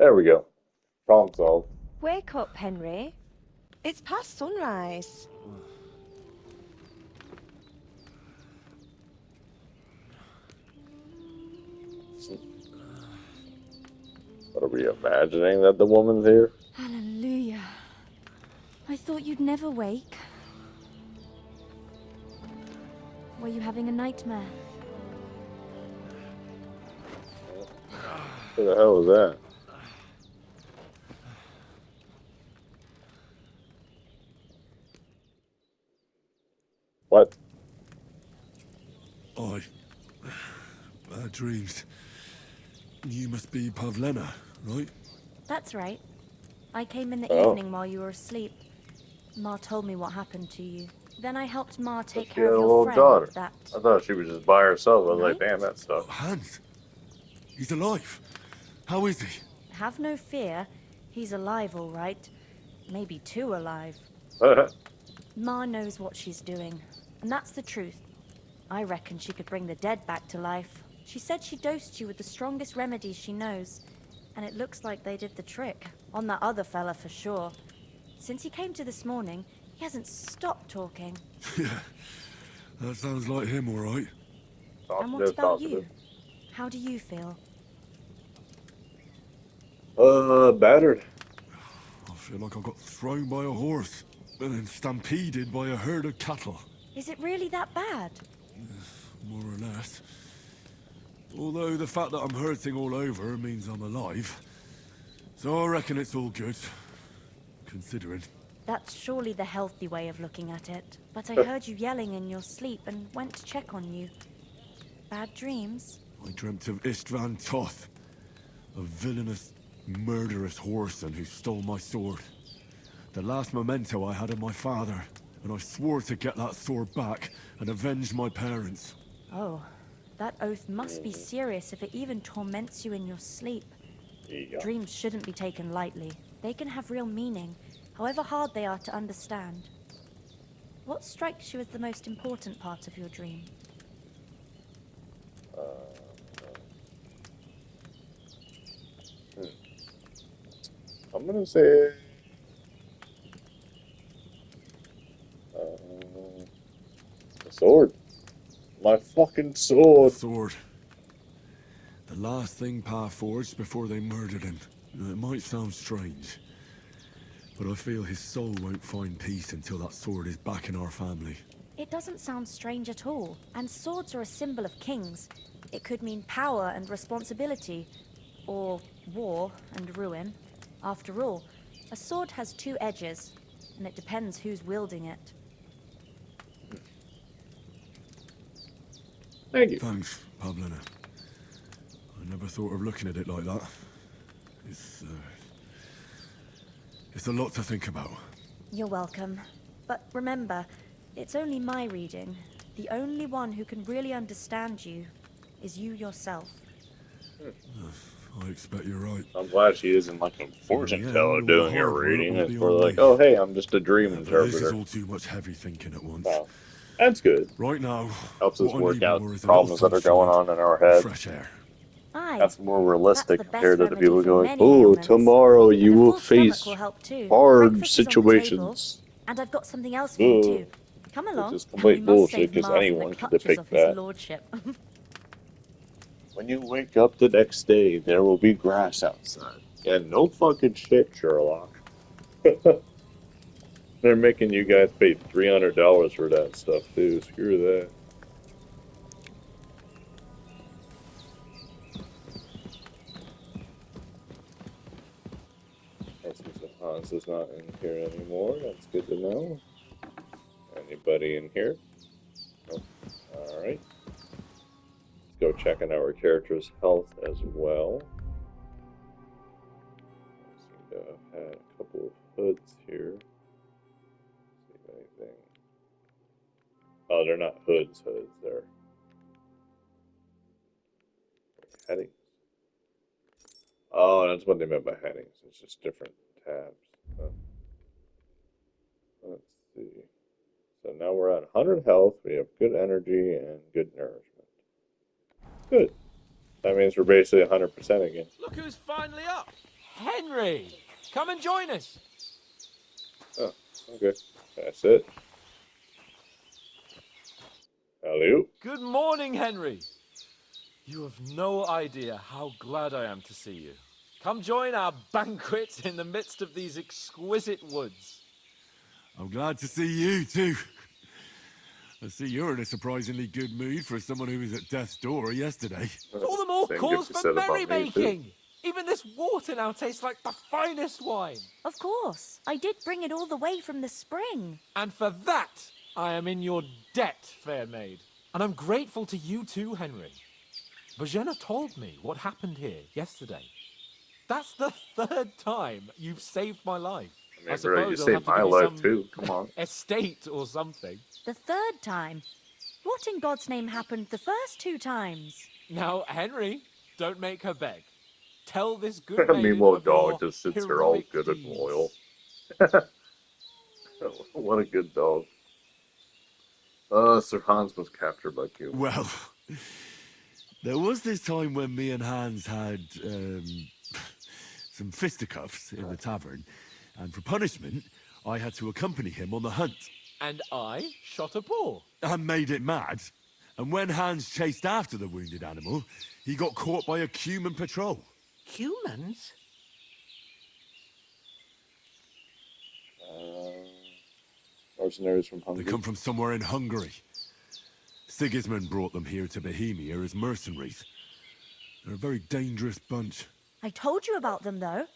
There we go. Problem solved. Wake up, Henry. It's past sunrise. What are we imagining that the woman's here? Hallelujah. I thought you'd never wake. Were you having a nightmare? Who the hell was that? What? I... Bad dreams. You must be Pavlena, right? That's right. I came in the Oh. evening while you were asleep. Ma told me what happened to you. Then I helped Ma take She care had of a your little friend, daughter. that... I thought she was just by herself. I was like, Right? damn, that sucks. Hans. He's alive. How is he? Have no fear. He's alive, all right. Maybe too alive. Ma knows what she's doing. And that's the truth. I reckon she could bring the dead back to life. She said she dosed you with the strongest remedies she knows. And it looks like they did the trick. On that other fella for sure. Since he came to this morning, he hasn't stopped talking. Yeah. That sounds like him, all right. And what about you? How do you feel? Battered. I feel like I got thrown by a horse, and then stampeded by a herd of cattle. Is it really that bad? More or less. Although the fact that I'm hurting all over means I'm alive. So I reckon it's all good. Considering. That's surely the healthy way of looking at it. But I heard you yelling in your sleep and went to check on you. Bad dreams? I dreamt of Istvan Toth, a villainous, murderous whoreson who stole my sword. The last memento I had of my father, and I swore to get that sword back and avenge my parents. Oh, that oath must be serious if it even torments you in your sleep. Yeah. Dreams shouldn't be taken lightly. They can have real meaning, however hard they are to understand. What strikes you as the most important part of your dream? I'm gonna say the sword. My fucking The sword. sword. The last thing Pa forged before they murdered him. It might sound strange, but I feel his soul won't find peace until that sword is back in our family. It doesn't sound strange at all. And swords are a symbol of kings. It could mean power and responsibility. Or war and ruin. After all, a sword has two edges, and it depends who's wielding it. Thank you. Thanks, Pavlina. I never thought of looking at it like that. It's a lot to think about. You're welcome. But remember, it's only my reading. The only one who can really understand you is you yourself. I expect you're right. I'm glad she isn't like a fortune Yeah, teller all doing the your hard work reading. will It's be more on like, me. oh, hey, I'm just a dream But this is interpreter. all too much heavy thinking at once. Wow. That's good. Right now, Helps us what I work need out more is a problems little that are going sunshine on in our and head. fresh air. Aye, That's more that's realistic the best compared to the remedy people for going, many oh, ailments. tomorrow you And a will full stomach face will help too. hard Breakfast is on the table, situations. and I've got something else for you too. Come Which along, is and we complete must bullshit save because Ma from the anyone could clutches of depict his that. lordship. When you wake up the next day, there will be grass outside. Yeah, no fucking shit, Sherlock. They're making you guys pay $300 for that stuff too. Screw that. I see some Hans is not in here anymore. That's good to know. Anybody in here? Nope. Alright. Let's go check on our character's health as well. I seem to have had a couple of hoods here. See if anything. Oh, they're not hoods, they're headings. Oh, that's what they meant by headings. It's just different tabs. Let's see. So now we're at 100 health. We have good energy and good nourishment. Good. That means we're basically 100% again. Look who's finally up! Henry! Come and join us. Oh, okay. That's it. Hello. Good morning, Henry. You have no idea how glad I am to see you. Come join our banquet in the midst of these exquisite woods. I'm glad to see you too. I see you're in a surprisingly good mood for someone who was at death's door yesterday. All the more Same cause could be for said about me, too. merrymaking. Even this water now tastes like the finest wine. Of course. I did bring it all the way from the spring. And for that, I am in your debt, fair maid. And I'm grateful to you too, Henry. Bojena told me what happened here yesterday. That's the 3rd time you've saved my life. I mean, bro, you suppose I'll saved have to my give you life some too. Come on. estate or something. The 3rd time? What in God's name happened the first 2 times? Now, Henry, don't make her beg. Tell this good maiden Meanwhile, of your dog just sits here all heroic good and deeds. loyal. What a good dog. Sir Hans was captured by Q. Well, there was this time when me and Hans had some fisticuffs in the tavern, and for punishment, I had to accompany him on the hunt. And I shot a boar. I made it mad, and when Hans chased after the wounded animal, he got caught by a human patrol. Humans? Mercenaries from They Hungary. come from somewhere in Hungary. Sigismund brought them here to Bohemia as mercenaries. They're a very dangerous bunch. I told you about them, though.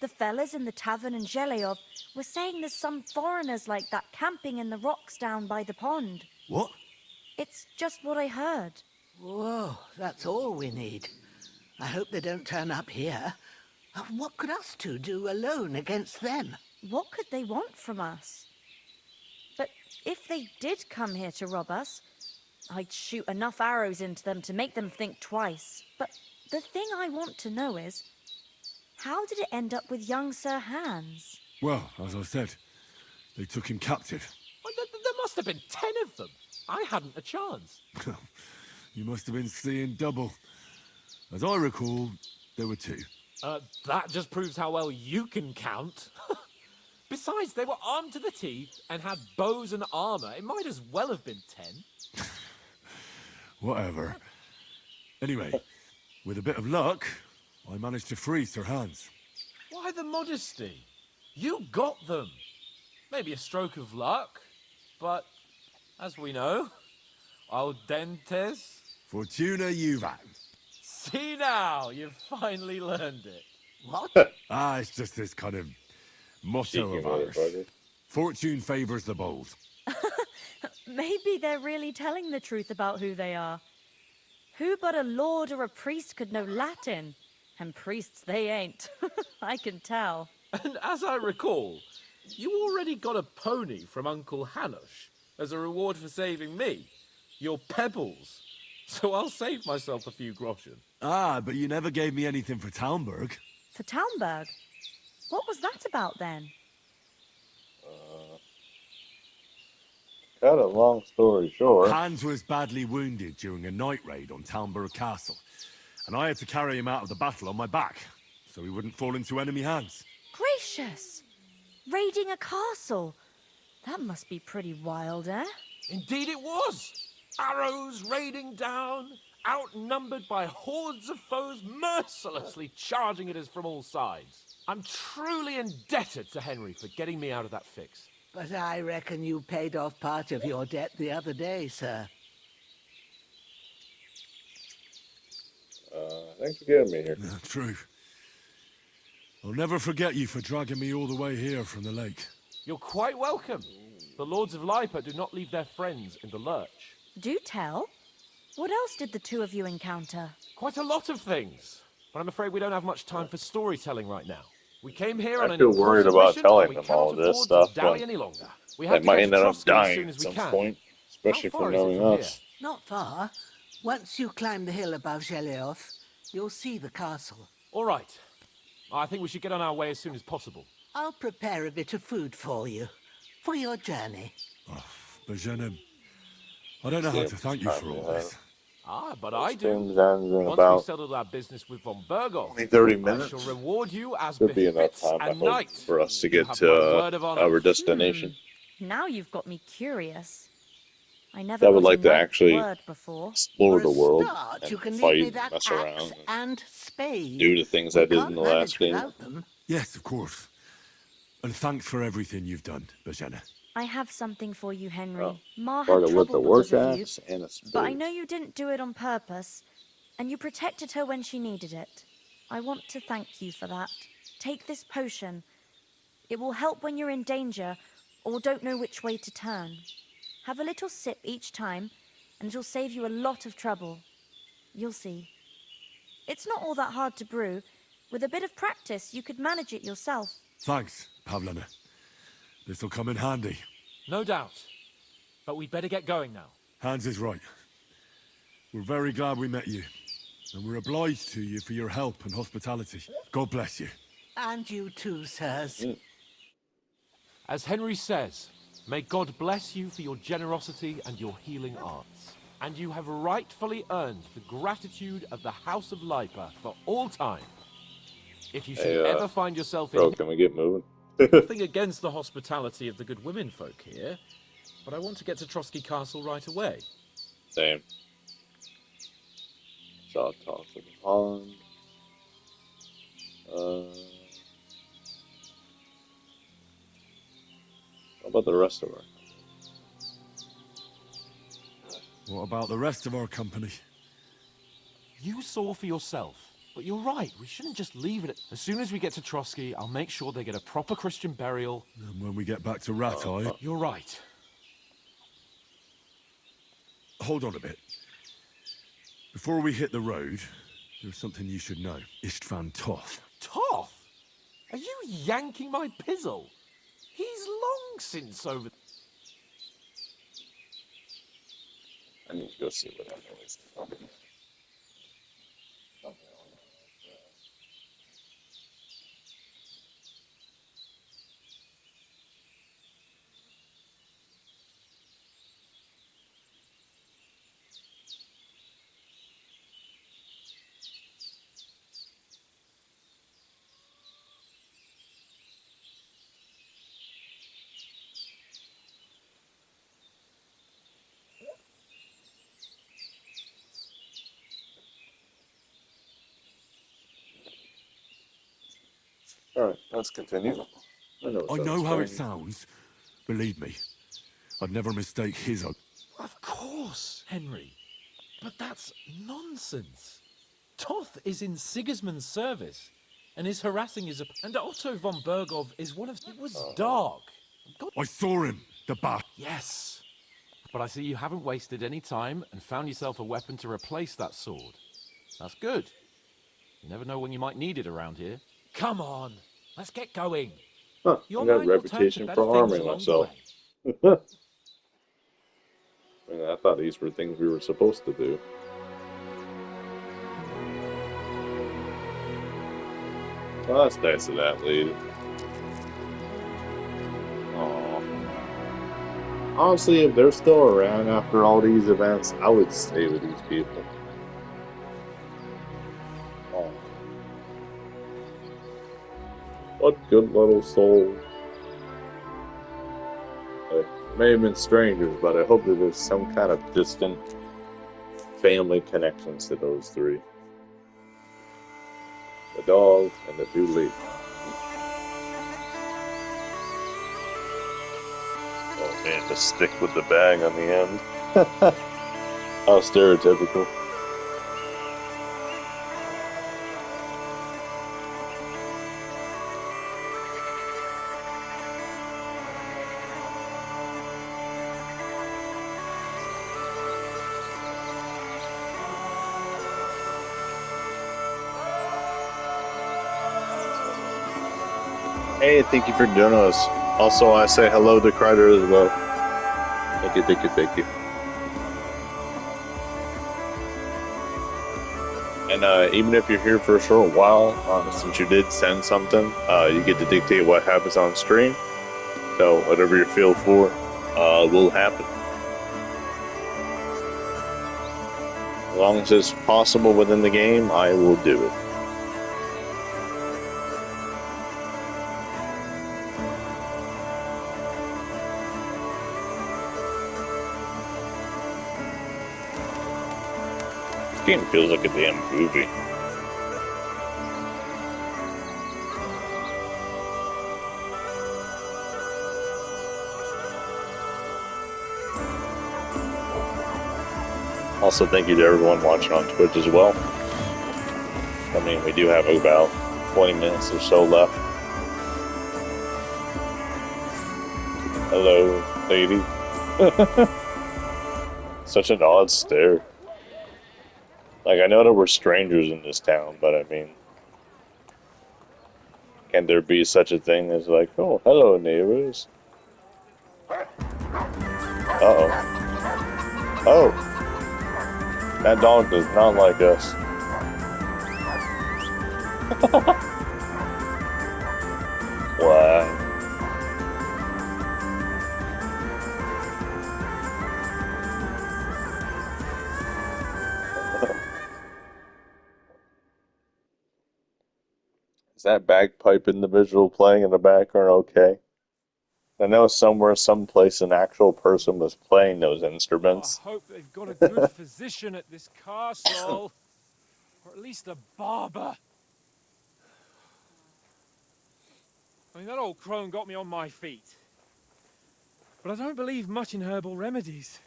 The fellas in the tavern in Zheleyov were saying there's some foreigners like that camping in the rocks down by the pond. What? It's just what I heard. Whoa, that's all we need. I hope they don't turn up here. What could us two do alone against them? What could they want from us? But if they did come here to rob us, I'd shoot enough arrows into them to make them think twice. But the thing I want to know is, how did it end up with young Sir Hans? Well, as I said, they took him captive. Well, there must have been 10 of them. I hadn't a chance. You must have been seeing double. As I recall, there were 2. That just proves how well you can count. Besides, they were armed to the teeth and had bows and armor. It might as well have been 10. Whatever. Anyway, with a bit of luck, I managed to free Sir Hans. Why the modesty? You got them. Maybe a stroke of luck, but as we know, al dentes. Fortuna juvat. See now, you've finally learned it. What? It's just this kind of motto Cheeky of ours. motherfucker. Fortune favors the bold. Maybe they're really telling the truth about who they are. Who but a lord or a priest could know Latin? And priests they ain't. I can tell. And as I recall, you already got a pony from Uncle Hanush as a reward for saving me. Your pebbles. So I'll save myself a few groschen. But you never gave me anything for Talmberg. For Talmberg? What was that about then? Cut a long story short. Hans was badly wounded during a night raid on Talmberg Castle, and I had to carry him out of the battle on my back, so he wouldn't fall into enemy hands. Gracious! Raiding a castle? That must be pretty wild, eh? Indeed it was. Arrows raining down, outnumbered by hordes of foes mercilessly charging at us from all sides. I'm truly indebted to Henry for getting me out of that fix. But I reckon you paid off part of your debt the other day, sir. Thanks for getting me here. True. I'll never forget you for dragging me all the way here from the lake. You're quite welcome. The Lords of Lipa do not leave their friends in the lurch. Do tell. What else did the 2 of you encounter? Quite a lot of things. But I'm afraid we don't have much time for storytelling right now. We came here on I an feel worried important about mission, telling and we them cannot all this afford stuff, to dally but any longer. We They have to might get end to up Trosky as dying soon at as we some can. point, especially How for far is it knowing from us. here? Not far. Once you climb the hill above Zheleyov, you'll see the castle. All right. I think we should get on our way as soon as possible. I'll prepare a bit of food for you, for your journey. Bojena, I don't know how Yeah, to thank you for all yeah. this. Ah, but I do. Streams ends in Once we've about settled our business with von Bergov, 20-30 I minutes. shall reward you as Should be enough befits time, I a hope, knight. for us to You get have my to word of honor. our destination. Now you've got me curious. I never I would got like a to knight's actually word before. explore For the a world start, and you can leave fight me and that mess axe around and and spade. do the things We I did in can't the last manage game. without them. Yes, of course. And thanks for everything you've done, Bajana. I have something for you, Henry. Oh, Ma had started with the trouble because work of you, axe and a but I spade. know you didn't do it on purpose, and you protected her when she needed it. I want to thank you for that. Take this potion. It will help when you're in danger or don't know which way to turn. Have a little sip each time, and it'll save you a lot of trouble. You'll see. It's not all that hard to brew. With a bit of practice, you could manage it yourself. Thanks, Pavlana. This'll come in handy. No doubt. But we'd better get going now. Hans is right. We're very glad we met you. And we're obliged to you for your help and hospitality. God bless you. And you too, sirs. As Henry says, may God bless you for your generosity and your healing arts. And you have rightfully earned the gratitude of the House of Lipa for all time. If you should Hey, ever find yourself Bro, in can we get moving? nothing against the hospitality of the good women folk here, but I want to get to Trotsky Castle right away. Same. Saw toss in the pond. How about the rest of our? What about the rest of our company? You saw for yourself. But you're right, we shouldn't just leave it. As soon as we get to Trotsky, I'll make sure they get a proper Christian burial. And when we get back to Ratai... You're right. Hold on a bit. Before we hit the road, there's something you should know. Istvan Toth. Toth? Are you yanking my pizzle? He's long since over... I need to go see what that is. Alright, let's continue. I know how it sounds. Believe me. I'd never mistake his... Of course, Henry. But that's nonsense. Toth is in Sigismund's service and is harassing his... And Otto von Bergov is one of... It was dark. God... I saw him, the bat. Yes. But I see you haven't wasted any time and found yourself a weapon to replace that sword. That's good. You never know when you might need it around here. Come on, let's get going. Huh, Your I got a mind will turn to reputation better for things harming along myself. the way. I mean, I thought these were things we were supposed to do. Well, that's nice of that lady. Aww. Honestly, if they're still around after all these events, I would stay with these people. Aw. What good little souls. They may have been strangers, but I hope that there's some kind of distant family connections to those three. The dog and the two ladies. Oh man, the stick with the bag on the end. How stereotypical. Hey, thank you for doing us. Also, I say hello to Crider as well. Thank you, thank you, thank you. And even if you're here for a short while, since you did send something, you get to dictate what happens on stream. So whatever you feel for will happen. long as it's possible within the game, I will do it. This game feels like a damn movie. Also, thank you to everyone watching on Twitch as well. I mean, we do have about 20 minutes or so left. Hello, lady. Such an odd stare. Like, I know that we're strangers in this town, but I mean, can there be such a thing as like, oh, hello, neighbors? Uh-oh. Oh. That dog does not like us. Wow. Is that bagpipe individual playing in the background okay? I know somewhere, someplace, an actual person was playing those instruments. I hope they've got a good physician at this castle. Or at least a barber. I mean, that old crone got me on my feet. But I don't believe much in herbal remedies.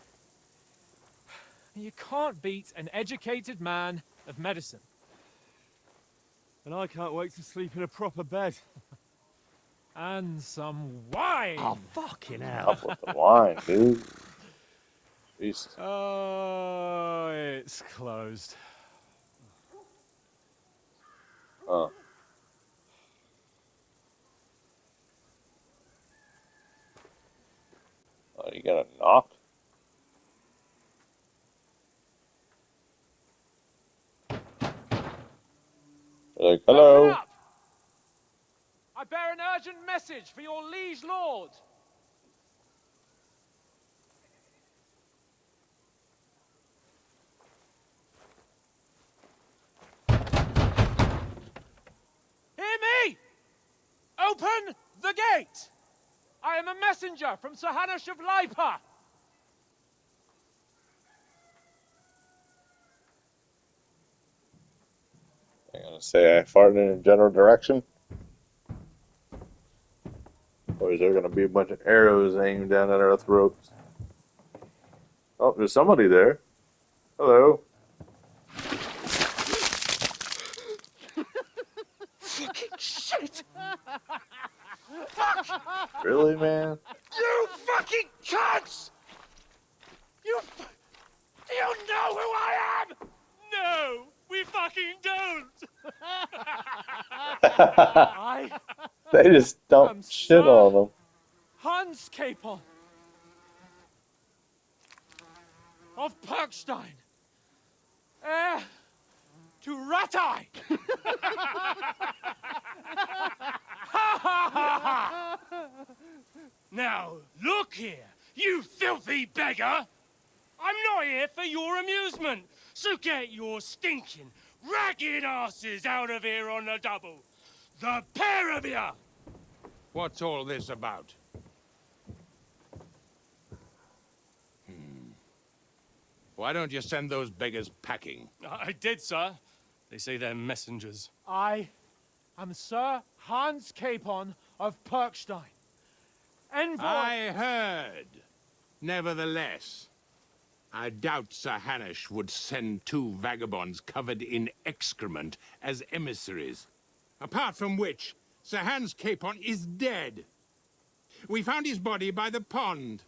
You can't beat an educated man of medicine. And I can't wait to sleep in a proper bed. And some wine! Oh, fucking hell. Up with the wine, dude. Jesus. Oh, it's closed. Huh. Oh, you got a knock? You're like, hello. Open up! I bear an urgent message for your liege lord. Hear me! Open the gate! I am a messenger from Sir Hanush of Lipa. I'm gonna say I farted in a general direction. Or is there gonna be a bunch of arrows aimed down at our throats? Oh, there's somebody there. Hello. Fucking shit! Really, man? You fucking cunts! Do you know who I am? No, we fucking don't. I They just dump shit on them. Hans Capon of Perkstein, heir to Ratai. Now, look here, you filthy beggar. I'm not here for your amusement, so get your stinking, ragged asses out of here on the double. The pair of you! What's all this about? Why don't you send those beggars packing? I did, sir. They say they're messengers. I am Sir Hans Capon of Perkstein. Envoy... I heard. Nevertheless, I doubt Sir Hanush would send two vagabonds covered in excrement as emissaries. Apart from which, Sir Hans Capon is dead. We found his body by the pond.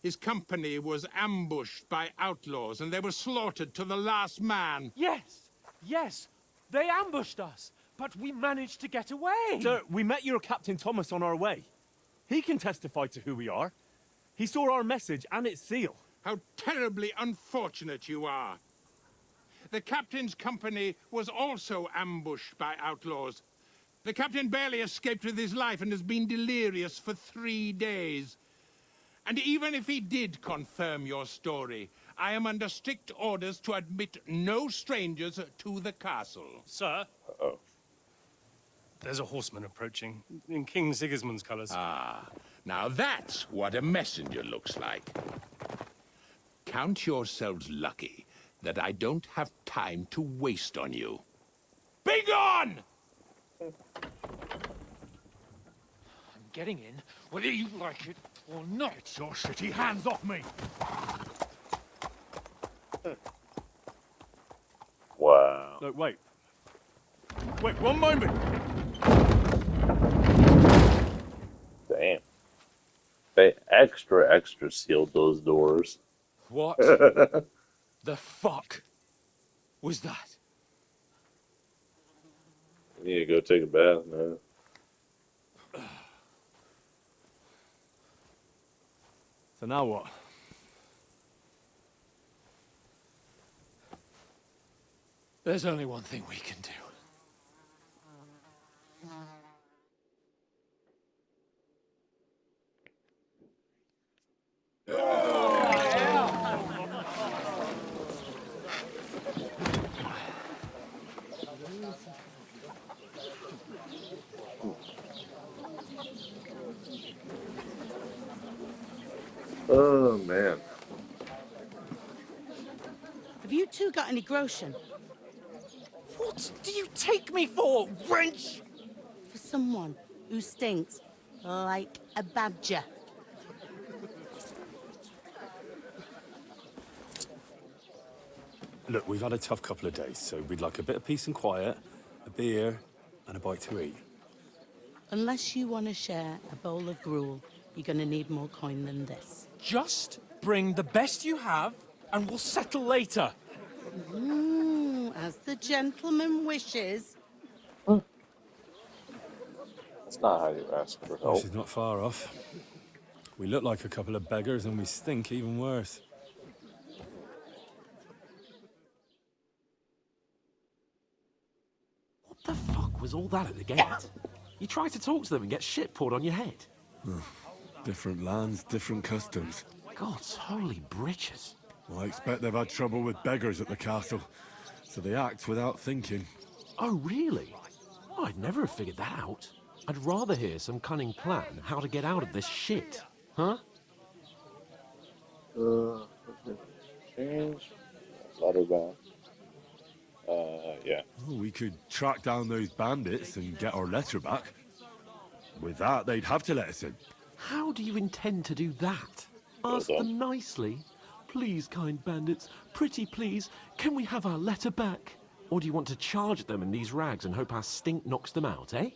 His company was ambushed by outlaws, and they were slaughtered to the last man. Yes, they ambushed us, but we managed to get away. Sir, we met your Captain Thomas on our way. He can testify to who we are. He saw our message and its seal. How terribly unfortunate you are. The captain's company was also ambushed by outlaws. The captain barely escaped with his life and has been delirious for 3 days. And even if he did confirm your story, I am under strict orders to admit no strangers to the castle. Sir, Uh-oh. there's a horseman approaching in King Sigismund's colours. Ah, now that's what a messenger looks like. Count yourselves lucky that I don't have time to waste on you. Be gone! I'm getting in, whether you like it or not. Get your shitty hands off me! Wow. No, wait. Wait, one moment! Damn. They extra sealed those doors. What the fuck was that? You need to go take a bath, man. So now what? There's only one thing we can do. Oh, man. Have you two got any groschen? What do you take me for, wench? For someone who stinks like a badger. Look, we've had a tough couple of days, so we'd like a bit of peace and quiet, a beer, and a bite to eat. Unless you want to share a bowl of gruel, you're going to need more coin than this. Just bring the best you have, and we'll settle later. As the gentleman wishes. That's not how you ask for help. This is not far off. We look like a couple of beggars, and we stink even worse. What the fuck was all that at the gate? You try to talk to them and get shit poured on your head. Different lands, different customs. God's holy britches. Well, I expect they've had trouble with beggars at the castle, so they act without thinking. Oh, really? Oh, I'd never have figured that out. I'd rather hear some cunning plan how to get out of this shit. Huh? Change. Letter back. Yeah. Oh, we could track down those bandits and get our letter back. With that, they'd have to let us in. How do you intend to do that? Ask them nicely. Please, kind bandits, pretty please, can we have our letter back? Or do you want to charge them in these rags and hope our stink knocks them out, eh?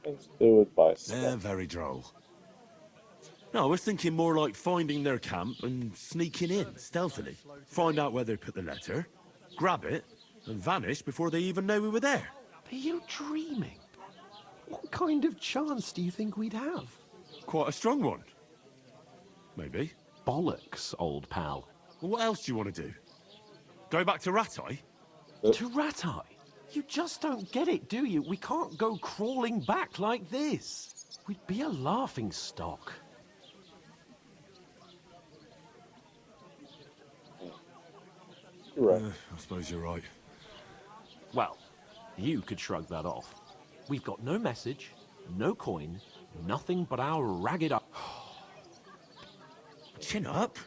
Let's do it by They're stealth. very droll. No, I was thinking more like finding their camp and sneaking in stealthily. Find out where they put the letter, grab it, and vanish before they even know we were there. Are you dreaming? What kind of chance do you think we'd have? Quite a strong one. Maybe. Bollocks, old pal. Well, what else do you want to do? Go back to Ratai? To Ratai? You just don't get it, do you? We can't go crawling back like this. We'd be a laughing stock. You're right. I suppose you're right. Well, you could shrug that off. We've got no message, no coin, nothing but our ragged up. Chin up.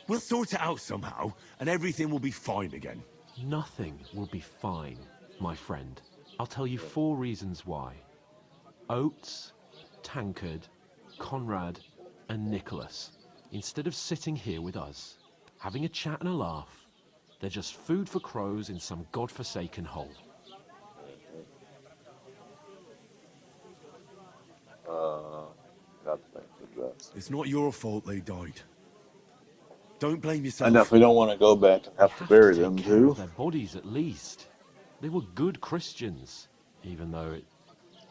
We'll sort it out somehow, and everything will be fine again. Nothing will be fine, my friend. I'll tell you 4 reasons why. Oates, Tankard, Conrad, and Nicholas, instead of sitting here with us, having a chat and a laugh, they're just food for crows in some godforsaken hole. Got to address. It's not your fault they died. Don't blame yourself. I definitely don't want to go back and have to bury them Take care of too. their bodies at least. They were good Christians, even though it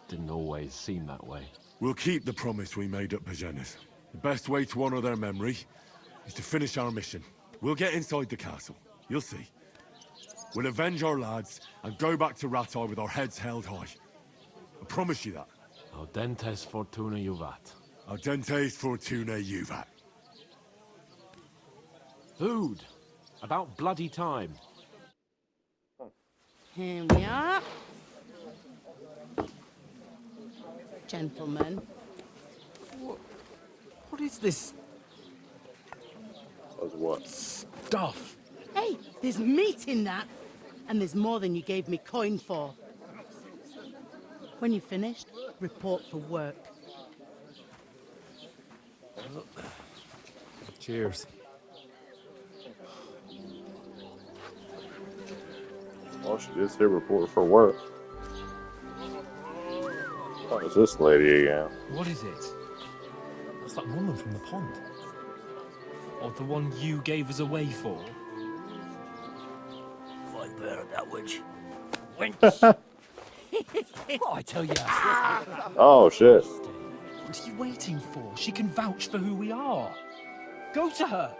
didn't always seem that way. We'll keep the promise we made at Bajenas. The best way to honor their memory is to finish our mission. We'll get inside the castle. You'll see. We'll avenge our lads and go back to Ratai with our heads held high. I promise you that. Audentes fortuna juvat. Ardentes fortuna juvat. Food! About bloody time. Here we are. Gentlemen. What is this Was what? stuff? Hey, there's meat in that. And there's more than you gave me coin for. When you're finished, report for work. Cheers. Well, she did say report for work. What is this lady again? What is it? That's that woman from the pond. Or the one you gave us away for. I bear that witch. What I tell you? Oh shit. What are you waiting for? She can vouch for who we are. Go to her.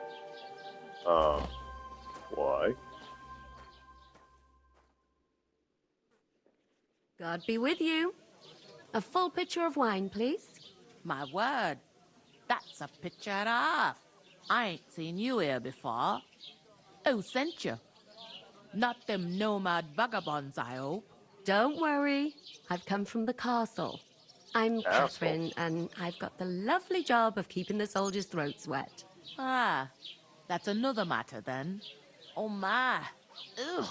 Why? God be with you. A full pitcher of wine, please. My word, that's a picture and a half. I ain't seen you here before. Who sent you? Not them nomad vagabonds, I hope. Don't worry. I've come from the castle. I'm Castle? Catherine, and I've got the lovely job of keeping the soldiers' throats wet. Ah, that's another matter then. Oh my, ugh.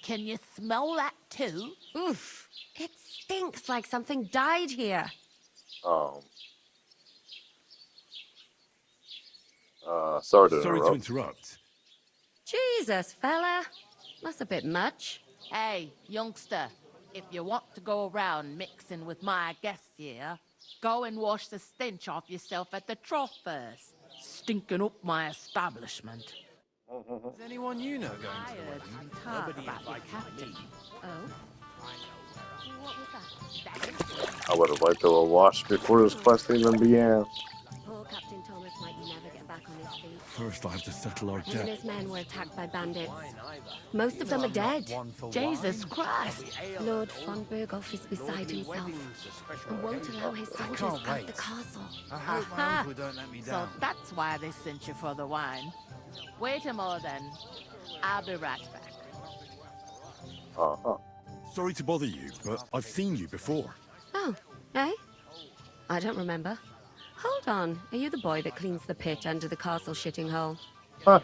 Can you smell that too? Oof. It stinks like something died here. Sorry to Sorry interrupt. to interrupt. Jesus, fella. That's a bit much. Hey, youngster, if you want to go around mixing with my guests here, go and wash the stench off yourself at the trough first. Stinking up my establishment. Is anyone you know going I to the heard wedding? some talk about your captain. Oh? What was that? I would have liked to have watched before this quest even began. Poor Captain Thomas might never get back on his feet. First, I have to settle our He and debt. his men were attacked by bandits. Most of them are dead. Jesus Christ! Lord von Berghoff is beside himself and won't allow his soldiers out the castle. I hope my Aha. uncle don't let me So down. that's why they sent you for the wine. Wait a moment then. I'll be right back. Uh-huh. Sorry to bother you, but I've seen you before. Oh, eh? I don't remember. Hold on. Are you the boy that cleans the pit under the castle shitting hole? Huh.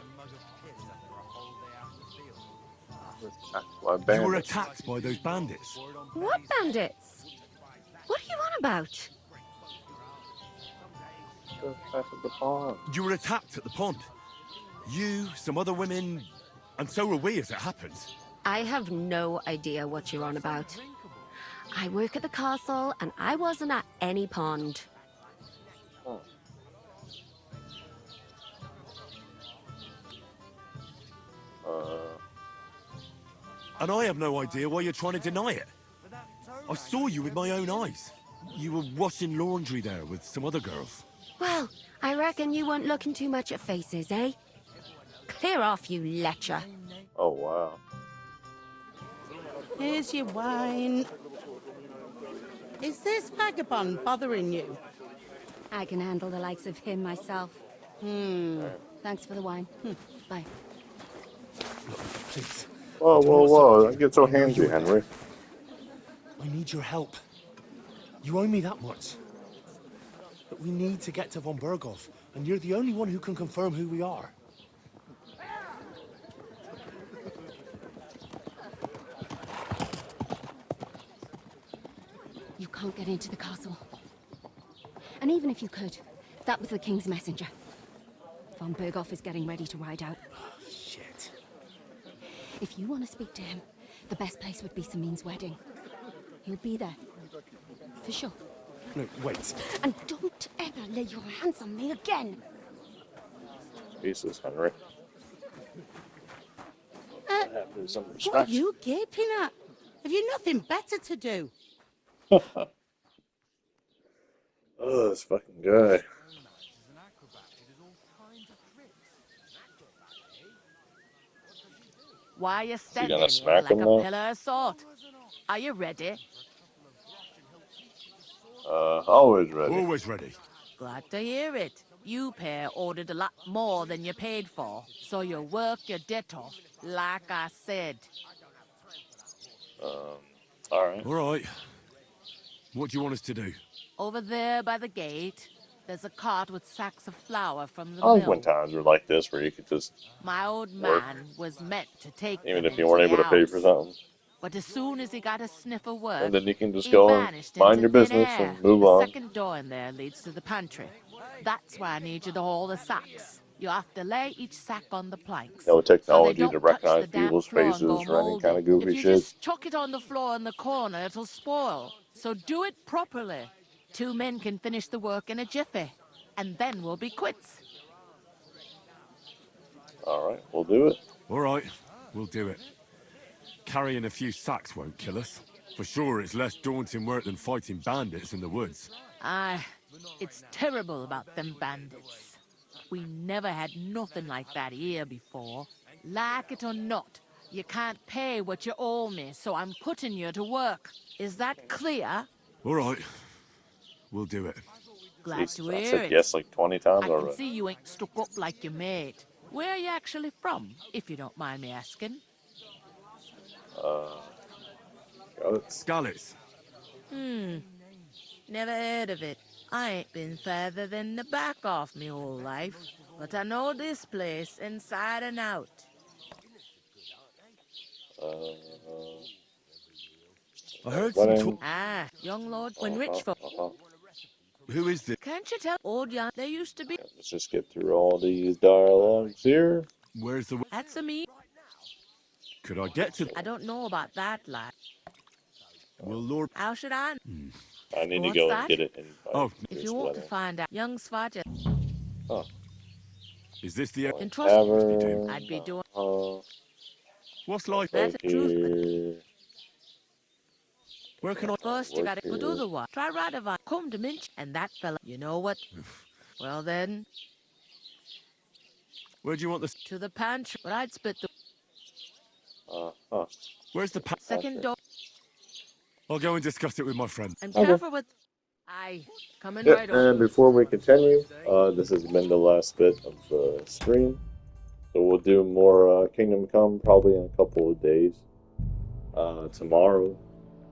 You were attacked by those bandits. What bandits? What are you on about? You were attacked at the pond. You, some other women, and so were we, as it happens. I have no idea what you're on about. I work at the castle, and I wasn't at any pond. And I have no idea why you're trying to deny it. I saw you with my own eyes. You were washing laundry there with some other girls. Well, I reckon you weren't looking too much at faces, eh? Clear off, you lecher. Oh, wow. Here's your wine. Is this vagabond bothering you? I can handle the likes of him myself. Thanks for the wine. Bye. Look, please. Whoa, whoa, whoa. Don't get so handsy, Henry. I need your help. You owe me that much. But we need to get to von Berghoff, and you're the only one who can confirm who we are. You can't get into the castle. And even if you could, that was the king's messenger. Von Berghoff is getting ready to ride out. Shit. If you want to speak to him, the best place would be Samin's wedding. He'll be there. For sure. No, wait. And don't ever lay your hands on me again. Jesus, Henry. Have some What are respect. you gaping at? Have you nothing better to do? Oh, this fucking guy. Why are you gonna standing here smack like him a now? pillar of salt? Are you ready? Always ready. Always ready. Glad to hear it. You pair ordered a lot more than you paid for, so you work your debt off, like I said. Alright. All right. What do you want us to do? Over there by the gate, there's a cart with sacks of flour from the I like when mill. times were like this where you could just My old work, man was meant to take even them if you into weren't the able to pay for house. something. But as soon as he got a sniff of work, And then you can just he go and vanished mind into your thin business air. and move The on. second door in there leads to the pantry. That's why I need you to haul the sacks. You have to lay each sack on the planks, No so they technology to don't touch the recognize damp people's floor and go faces or any kind moldy. of goofy If you shit. just chuck it on the floor in the corner, it'll spoil. So do it properly. 2 men can finish the work in a jiffy, and then we'll be quits. Alright, we'll do it. All right, we'll do it. Carrying a few sacks won't kill us. For sure, it's less daunting work than fighting bandits in the woods. Aye, it's terrible about them bandits. We never had nothing like that here before. Like it or not, you can't pay what you owe me, so I'm putting you to work. Is that clear? All right, we'll do it. Glad Jesus, to I hear said it. yes like 20 times I can already. see you ain't stuck up like your mate. Where are you actually from, if you don't mind me asking? Scallops. Never heard of it. I ain't been further than the back off me whole life, but I know this place inside and out. I heard some Wedding. talk. Ah, young lord, when rich folk. Who is this? Can't you tell? Old young, there used to be. Let's just get through all these dialogues here. Where's the... That's a me. Could I get to... I don't know about that, lad. Will Lord... How should I? I need to What's go and that? get it in Oh, If you want to find out, young Svarja, Oh. is this the... in trust, Tavern. I'd be doing. What's life? That's the truth, but Here. Where can I... first you Work gotta go here. do the one. Try Radovan, come to Minch, and that fella. You know what? Well then, Where do you want this? to the pantry. But I'd split the Where's the... second door. I'll go and discuss it with my friend. And Okay. careful with. Aye, coming Yep, right and up. before we continue, this has been the last bit of the stream. So we'll do more Kingdom Come probably in a couple of days. Tomorrow,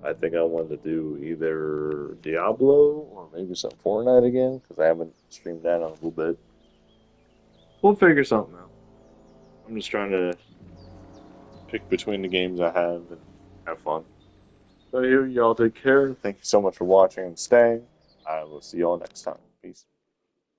I think I want to do either Diablo or maybe some Fortnite again, because I haven't streamed that in a little bit. We'll figure something out. I'm just trying to pick between the games I have and have fun. So y'all take care. Thank you so much for watching and staying. I will see y'all next time. Peace.